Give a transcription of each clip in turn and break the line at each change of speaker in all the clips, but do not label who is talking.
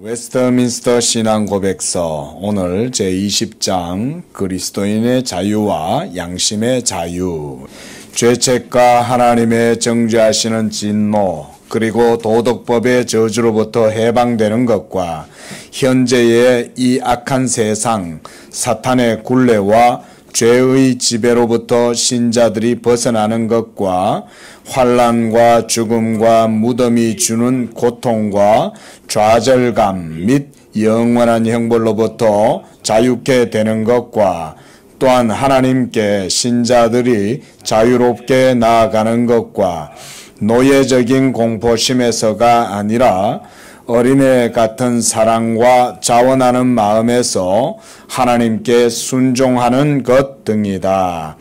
웨스트민스터 신앙고백서 오늘 제20장 그리스도인의 자유와 양심의 자유, 죄책과 하나님의 정죄하시는 진노, 그리고 도덕법의 저주로부터 해방되는 것과 현재의 이 악한 세상, 사탄의 굴레와 죄의 지배로부터 신자들이 벗어나는 것과 환난과 죽음과 무덤이 주는 고통과 좌절감 및 영원한 형벌로부터 자유케 되는 것과 또한 하나님께 신자들이 자유롭게 나아가는 것과 노예적인 공포심에서가 아니라 어린애 같은 사랑과 자원하는 마음에서 하나님께 순종하는 것 등이다.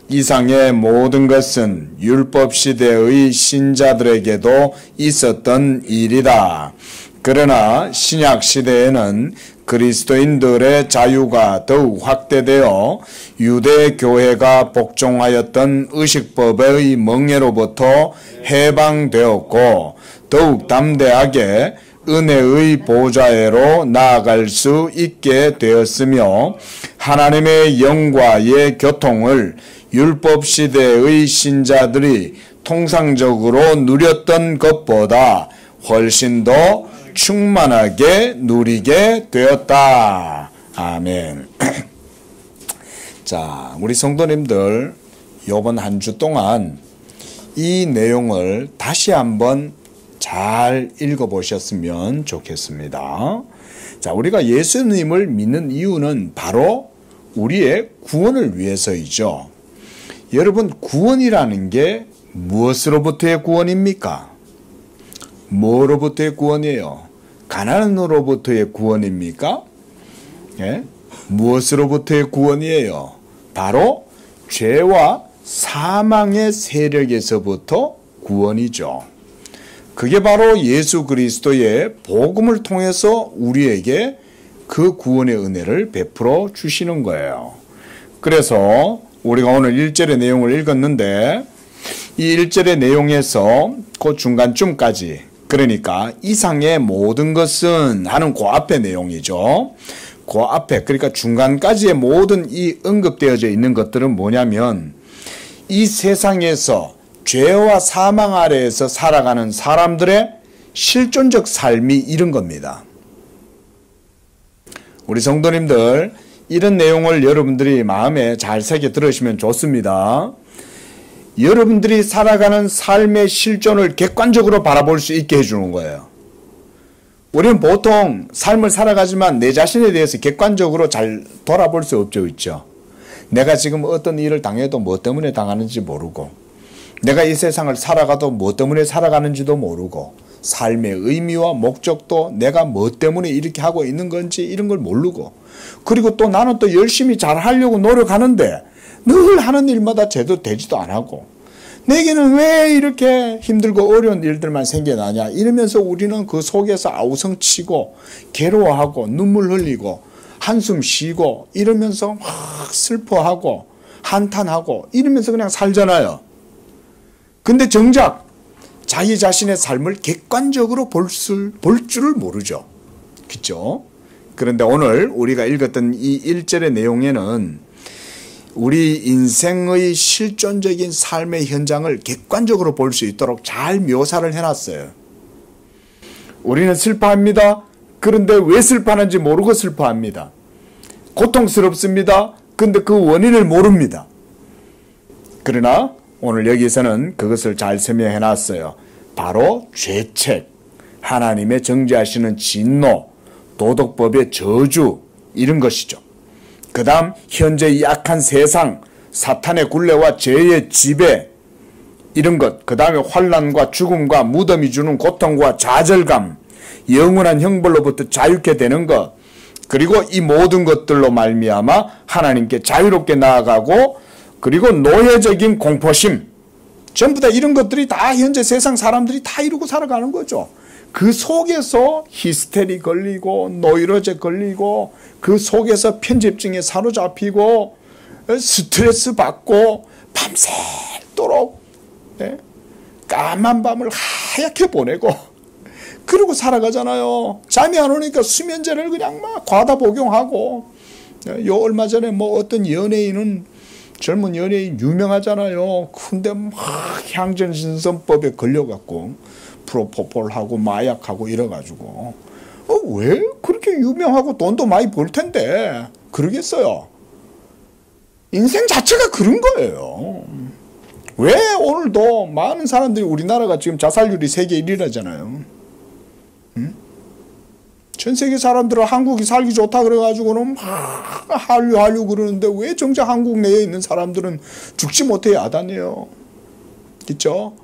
이상의 모든 것은 율법 시대의 신자들에게도 있었던 일이다. 그러나 신약 시대에는 그리스도인들의 자유가 더욱 확대되어 유대 교회가 복종하였던 의식법의 멍에로부터 해방되었고 더욱 담대하게 은혜의 보좌에로 나아갈 수 있게 되었으며 하나님의 영과의 교통을 율법 시대의 신자들이 통상적으로 누렸던 것보다 훨씬 더 충만하게 누리게 되었다. 아멘. 자, 우리 성도님들 이번 한 주 동안 이 내용을 다시 한번 잘 읽어보셨으면 좋겠습니다. 자, 우리가 예수님을 믿는 이유는 바로 우리의 구원을 위해서이죠. 여러분, 구원이라는 게 무엇으로부터의 구원입니까? 뭐로부터의 구원이에요? 가난으로부터의 구원입니까? 예? 무엇으로부터의 구원이에요? 바로 죄와 사망의 세력에서부터 구원이죠. 그게 바로 예수 그리스도의 복음을 통해서 우리에게 그 구원의 은혜를 베풀어 주시는 거예요. 그래서 우리가 오늘 1절의 내용을 읽었는데 이 1절의 내용에서 그 중간쯤까지, 그러니까 이상의 모든 것은 하는 그 앞의 내용이죠. 그 앞에, 그러니까 중간까지의 모든 이 언급되어져 있는 것들은 뭐냐면 이 세상에서 죄와 사망 아래에서 살아가는 사람들의 실존적 삶이 이런 겁니다. 우리 성도님들, 이런 내용을 여러분들이 마음에 잘 새겨 들으시면 좋습니다. 여러분들이 살아가는 삶의 실존을 객관적으로 바라볼 수 있게 해주는 거예요. 우리는 보통 삶을 살아가지만 내 자신에 대해서 객관적으로 잘 돌아볼 수 없죠. 내가 지금 어떤 일을 당해도 뭐 때문에 당하는지 모르고, 내가 이 세상을 살아가도 뭐 때문에 살아가는지도 모르고, 삶의 의미와 목적도 내가 뭐 때문에 이렇게 하고 있는 건지 이런 걸 모르고, 그리고 또 나는 또 열심히 잘 하려고 노력하는데 늘 하는 일마다 제대로 되지도 안 하고, 내게는 왜 이렇게 힘들고 어려운 일들만 생겨나냐 이러면서 우리는 그 속에서 아우성치고 괴로워하고 눈물 흘리고 한숨 쉬고 이러면서 막 슬퍼하고 한탄하고 이러면서 그냥 살잖아요. 근데 정작 자기 자신의 삶을 객관적으로 볼 줄을 모르죠. 그렇죠? 그런데 오늘 우리가 읽었던 이 1절의 내용에는 우리 인생의 실존적인 삶의 현장을 객관적으로 볼 수 있도록 잘 묘사를 해놨어요. 우리는 슬퍼합니다. 그런데 왜 슬퍼하는지 모르고 슬퍼합니다. 고통스럽습니다. 그런데 그 원인을 모릅니다. 그러나 오늘 여기서는 그것을 잘 설명해놨어요. 바로 죄책, 하나님의 정죄하시는 진노, 도덕법의 저주, 이런 것이죠. 그 다음 현재 이 악한 세상, 사탄의 굴레와 죄의 지배, 이런 것, 그 다음에 환난과 죽음과 무덤이 주는 고통과 좌절감, 영원한 형벌로부터 자유케 되는 것, 그리고 이 모든 것들로 말미암아 하나님께 자유롭게 나아가고, 그리고 노예적인 공포심, 전부 다 이런 것들이 다 현재 세상 사람들이 다 이루고 살아가는 거죠. 그 속에서 히스테리 걸리고 노이로제 걸리고 그 속에서 편집증에 사로잡히고 스트레스 받고 밤새도록 까만 밤을 하얗게 보내고 그러고 살아가잖아요. 잠이 안 오니까 수면제를 그냥 막 과다 복용하고. 요 얼마 전에 뭐 어떤 연예인은 젊은 연예인 유명하잖아요. 근데 막 향전신선법에 걸려갖고 프로포폴하고 마약하고 이래가지고 왜 그렇게 유명하고 돈도 많이 벌 텐데 그러겠어요. 인생 자체가 그런 거예요. 왜 오늘도 많은 사람들이 우리나라가 지금 자살률이 세계 1위라잖아요. 응? 전 세계 사람들은 한국이 살기 좋다 그래가지고는 막 한류 그러는데 왜 정작 한국 내에 있는 사람들은 죽지 못해 야단해요. 그렇죠?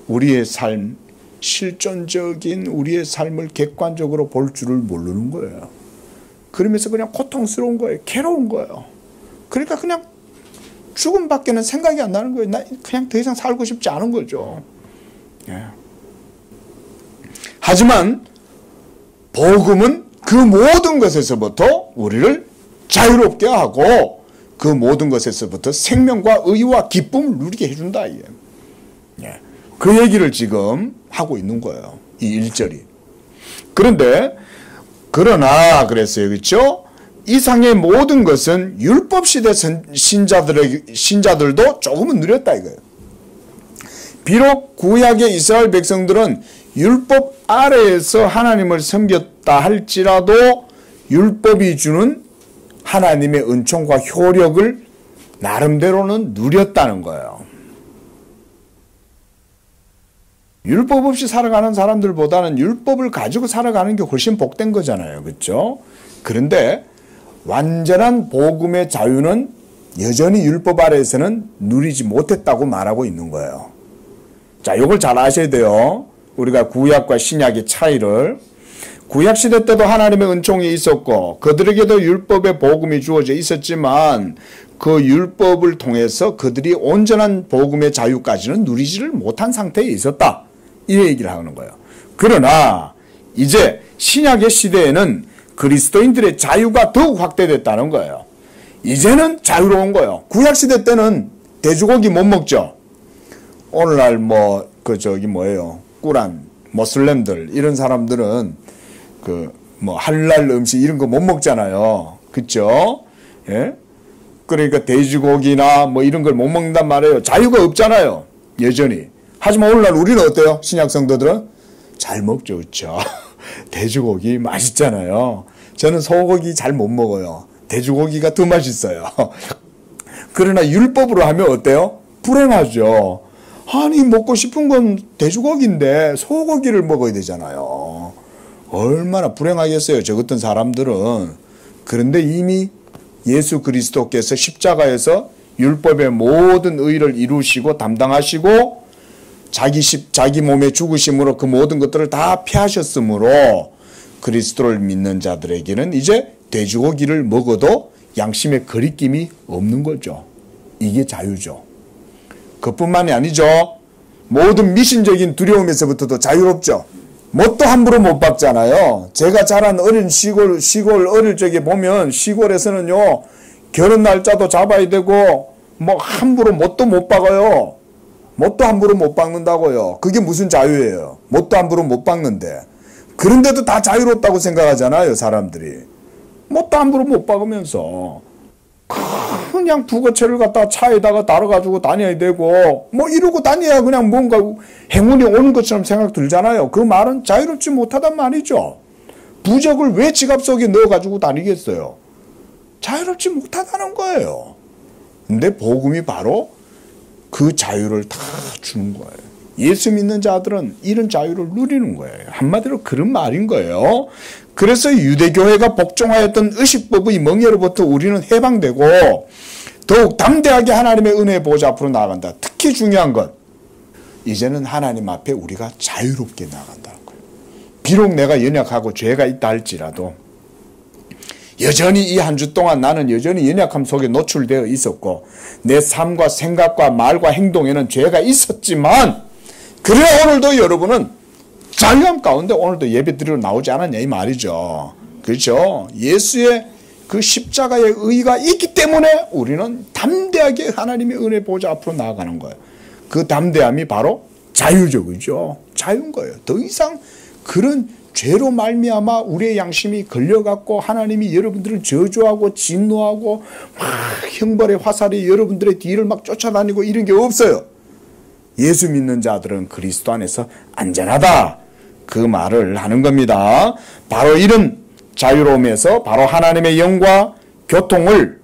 우리의 삶, 실존적인 우리의 삶을 객관적으로 볼 줄을 모르는 거예요. 그러면서 그냥 고통스러운 거예요. 괴로운 거예요. 그러니까 그냥 죽음밖에는 생각이 안 나는 거예요. 나 그냥 더 이상 살고 싶지 않은 거죠. 예. 하지만 복음은 그 모든 것에서부터 우리를 자유롭게 하고 그 모든 것에서부터 생명과 의와 기쁨을 누리게 해준다. 예. 그 얘기를 지금 하고 있는 거예요. 이 1절이. 그러나 그랬어요. 그렇죠? 이상의 모든 것은 율법 시대 신자들도 조금은 누렸다 이거예요. 비록 구약의 이스라엘 백성들은 율법 아래에서 하나님을 섬겼다 할지라도 율법이 주는 하나님의 은총과 효력을 나름대로는 누렸다는 거예요. 율법 없이 살아가는 사람들보다는 율법을 가지고 살아가는 게 훨씬 복된 거잖아요. 그렇죠? 그런데 완전한 복음의 자유는 여전히 율법 아래에서는 누리지 못했다고 말하고 있는 거예요. 자, 이걸 잘 아셔야 돼요. 우리가 구약과 신약의 차이를. 구약 시대 때도 하나님의 은총이 있었고 그들에게도 율법의 복음이 주어져 있었지만 그 율법을 통해서 그들이 온전한 복음의 자유까지는 누리지를 못한 상태에 있었다. 이 얘기를 하는 거예요. 그러나 이제 신약의 시대에는 그리스도인들의 자유가 더욱 확대됐다는 거예요. 이제는 자유로운 거예요. 구약 시대 때는 돼지고기 못 먹죠. 오늘날 꾸란 모슬렘들 이런 사람들은 할랄 음식 이런 거 못 먹잖아요. 그렇죠? 예? 그러니까 돼지고기나 이런 걸 못 먹는단 말이에요. 자유가 없잖아요. 여전히. 하지만 오늘날 우리는 어때요? 신약 성도들은 잘 먹죠. 그렇죠? 돼지고기 맛있잖아요. 저는 소고기 잘 못 먹어요. 돼지고기가 더 맛있어요. 그러나 율법으로 하면 어때요? 불행하죠. 아니 먹고 싶은 건 돼지고기인데 소고기를 먹어야 되잖아요. 얼마나 불행하겠어요. 저 같은 사람들은. 그런데 이미 예수 그리스도께서 십자가에서 율법의 모든 의를 이루시고 담당하시고 자기 몸의 죽으심으로 그 모든 것들을 다 피하셨으므로 그리스도를 믿는 자들에게는 이제 돼지고기를 먹어도 양심의 거리낌이 없는 거죠. 이게 자유죠. 그뿐만이 아니죠. 모든 미신적인 두려움에서부터도 자유롭죠. 뭣도 함부로 못 박잖아요. 제가 자란 어린 시골 어릴 적에 보면 시골에서는요 결혼 날짜도 잡아야 되고 함부로 뭣도 못 박아요. 뭣도 함부로 못 박는다고요. 그게 무슨 자유예요. 뭣도 함부로 못 박는데. 그런데도 다 자유롭다고 생각하잖아요. 사람들이. 뭣도 함부로 못 박으면서 그냥 부거체를 갖다가 차에다가 달아가지고 다녀야 되고 이러고 다녀야 그냥 뭔가 행운이 오는 것처럼 생각 들잖아요. 그 말은 자유롭지 못하단 말이죠. 부적을 왜 지갑 속에 넣어가지고 다니겠어요. 자유롭지 못하다는 거예요. 근데 복음이 바로 그 자유를 다 주는 거예요. 예수 믿는 자들은 이런 자유를 누리는 거예요. 한마디로 그런 말인 거예요. 그래서 유대교회가 복종하였던 의식법의 멍에로부터 우리는 해방되고 더욱 담대하게 하나님의 은혜의 보좌 앞으로 나아간다. 특히 중요한 건 이제는 하나님 앞에 우리가 자유롭게 나아간다는 거예요. 비록 내가 연약하고 죄가 있다 할지라도 여전히 이 한 주 동안 나는 여전히 연약함 속에 노출되어 있었고 내 삶과 생각과 말과 행동에는 죄가 있었지만 그래 오늘도 여러분은 자유함 가운데 오늘도 예배 드리러 나오지 않았냐 이 말이죠. 그렇죠? 예수의 그 십자가의 의가 있기 때문에 우리는 담대하게 하나님의 은혜 보좌 앞으로 나아가는 거예요. 그 담대함이 바로 자유죠. 그죠? 자유인 거예요. 더 이상 그런 죄로 말미암아 우리의 양심이 걸려갖고 하나님이 여러분들을 저주하고 진노하고 막 형벌의 화살이 여러분들의 뒤를 막 쫓아다니고 이런 게 없어요. 예수 믿는 자들은 그리스도 안에서 안전하다. 그 말을 하는 겁니다. 바로 이런 자유로움에서 바로 하나님의 영과 교통을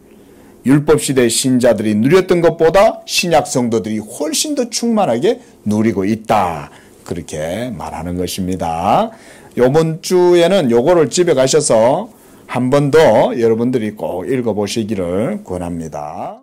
율법시대 신자들이 누렸던 것보다 신약 성도들이 훨씬 더 충만하게 누리고 있다. 그렇게 말하는 것입니다. 이번 주에는 요거를 집에 가셔서 한 번 더 여러분들이 꼭 읽어보시기를 권합니다.